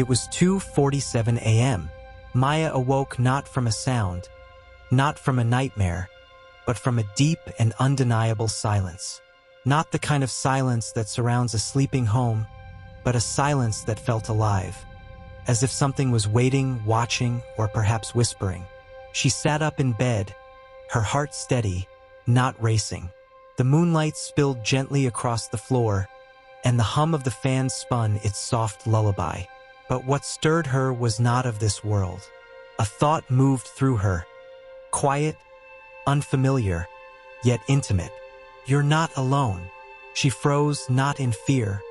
It was 2:47 a.m. Maya awoke not from a sound, not from a nightmare, but from a deep and undeniable silence. Not the kind of silence that surrounds a sleeping home, but a silence that felt alive, as if something was waiting, watching, or perhaps whispering. She sat up in bed, her heart steady, not racing. The moonlight spilled gently across the floor, and the hum of the fan spun its soft lullaby. But what stirred her was not of this world. A thought moved through her, quiet, unfamiliar, yet intimate. "You're not alone." She froze, not in fear,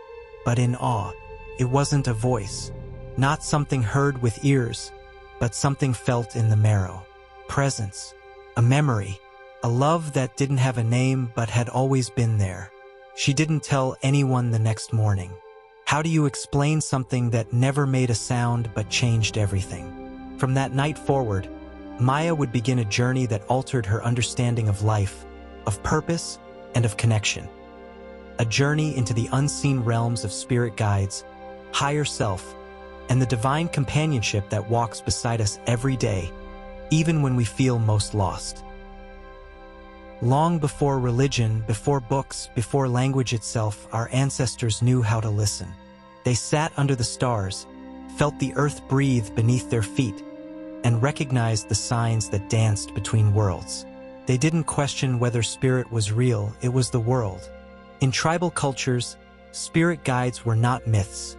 but in awe. It wasn't a voice, not something heard with ears, but something felt in the marrow. Presence, a memory, a love that didn't have a name but had always been there. She didn't tell anyone the next morning. How do you explain something that never made a sound but changed everything? From that night forward, Maya would begin a journey that altered her understanding of life, of purpose, and of connection. A journey into the unseen realms of spirit guides, higher self, and the divine companionship that walks beside us every day, even when we feel most lost. Long before religion, before books, before language itself, our ancestors knew how to listen. They sat under the stars, felt the earth breathe beneath their feet, and recognized the signs that danced between worlds. They didn't question whether spirit was real, it was the world. In tribal cultures, spirit guides were not myths.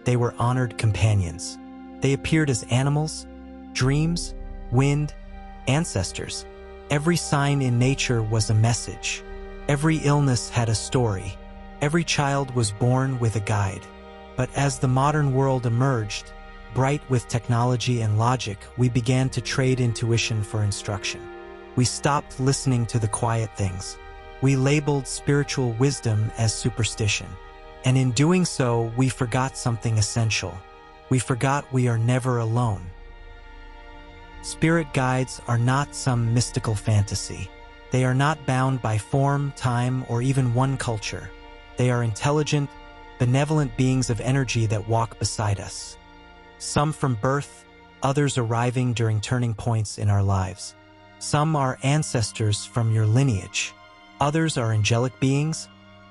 They were honored companions. They appeared as animals, dreams, wind, ancestors. Every sign in nature was a message. Every illness had a story. Every child was born with a guide. But as the modern world emerged, bright with technology and logic, we began to trade intuition for instruction. We stopped listening to the quiet things. We labeled spiritual wisdom as superstition. And in doing so, we forgot something essential. We forgot we are never alone. Spirit guides are not some mystical fantasy. They are not bound by form, time, or even one culture. They are intelligent, benevolent beings of energy that walk beside us. Some from birth, others arriving during turning points in our lives. Some are ancestors from your lineage. Others are angelic beings,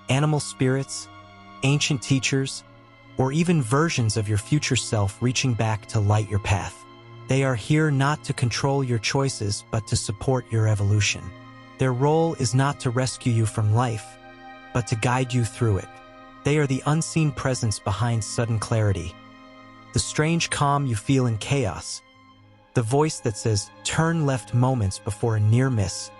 animal spirits, ancient teachers, or even versions of your future self reaching back to light your path. They are here not to control your choices, but to support your evolution. Their role is not to rescue you from life, but to guide you through it. They are the unseen presence behind sudden clarity, the strange calm you feel in chaos, the voice that says, "Turn left" moments before a near miss,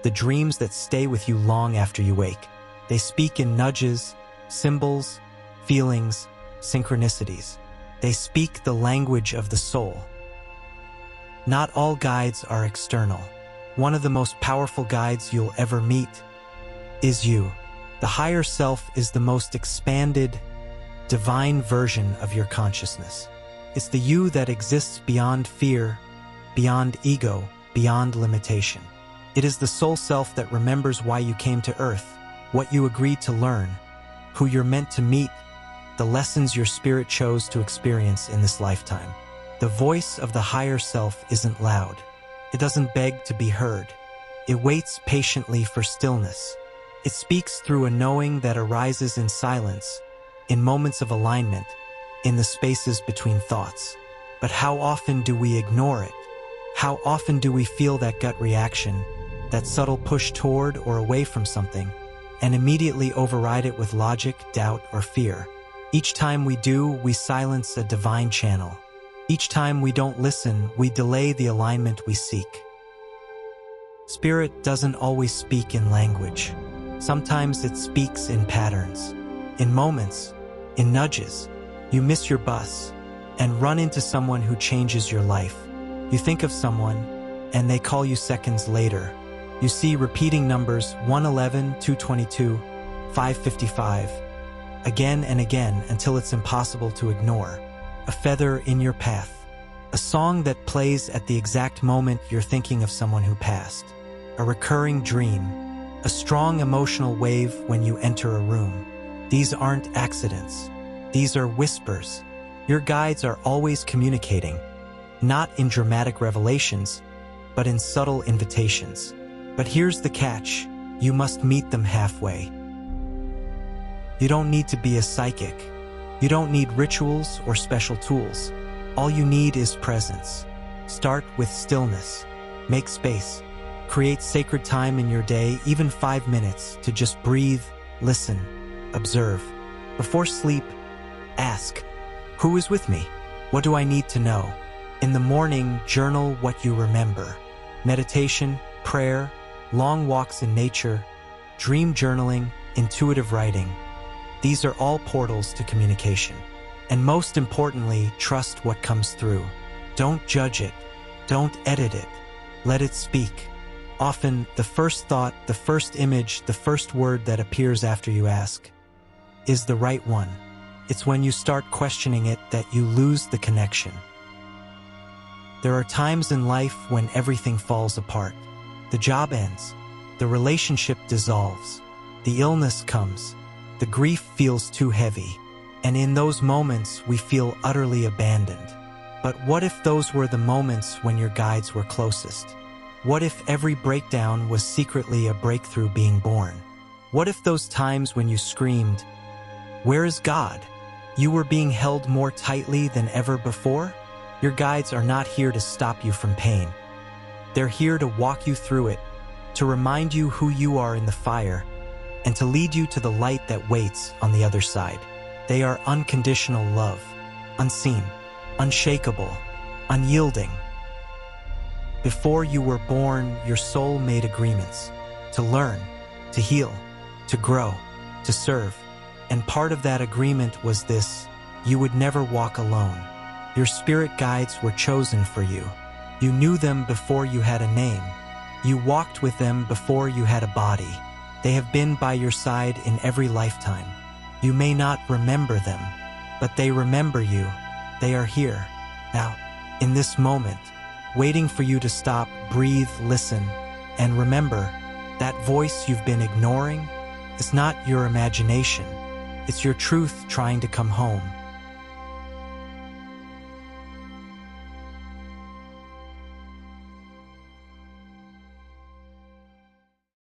the dreams that stay with you long after you wake. They speak in nudges, symbols, feelings, synchronicities. They speak the language of the soul. Not all guides are external. One of the most powerful guides you'll ever meet is you. The higher self is the most expanded, divine version of your consciousness. It's the you that exists beyond fear, beyond ego, beyond limitation. It is the soul self that remembers why you came to Earth, what you agreed to learn, who you're meant to meet, the lessons your spirit chose to experience in this lifetime. The voice of the higher self isn't loud. It doesn't beg to be heard. It waits patiently for stillness. It speaks through a knowing that arises in silence, in moments of alignment, in the spaces between thoughts. But how often do we ignore it? How often do we feel that gut reaction, that subtle push toward or away from something, and immediately override it with logic, doubt, or fear? Each time we do, we silence a divine channel. Each time we don't listen, we delay the alignment we seek. Spirit doesn't always speak in language. Sometimes it speaks in patterns, in moments, in nudges. You miss your bus and run into someone who changes your life. You think of someone and they call you seconds later. You see repeating numbers 111, 222, 555, again and again until it's impossible to ignore. A feather in your path. A song that plays at the exact moment you're thinking of someone who passed. A recurring dream. A strong emotional wave when you enter a room. These aren't accidents. These are whispers. Your guides are always communicating, not in dramatic revelations, but in subtle invitations. But here's the catch: you must meet them halfway. You don't need to be a psychic. You don't need rituals or special tools. All you need is presence. Start with stillness. Make space. Create sacred time in your day, even 5 minutes, to just breathe, listen, observe. Before sleep, ask, who is with me? What do I need to know? In the morning, journal what you remember. Meditation, prayer, long walks in nature, dream journaling, intuitive writing. These are all portals to communication. And most importantly, trust what comes through. Don't judge it. Don't edit it. Let it speak. Often, the first thought, the first image, the first word that appears after you ask is the right one. It's when you start questioning it that you lose the connection. There are times in life when everything falls apart. The job ends. The relationship dissolves. The illness comes. The grief feels too heavy. And in those moments, we feel utterly abandoned. But what if those were the moments when your guides were closest? What if every breakdown was secretly a breakthrough being born? What if those times when you screamed, "Where is God?" you were being held more tightly than ever before? Your guides are not here to stop you from pain. They're here to walk you through it, to remind you who you are in the fire, and to lead you to the light that waits on the other side. They are unconditional love, unseen, unshakable, unyielding. Before you were born, your soul made agreements to learn, to heal, to grow, to serve. And part of that agreement was this: you would never walk alone. Your spirit guides were chosen for you. You knew them before you had a name. You walked with them before you had a body. They have been by your side in every lifetime. You may not remember them, but they remember you. They are here, now, in this moment, waiting for you to stop, breathe, listen, and remember that voice you've been ignoring is not your imagination. It's your truth trying to come home.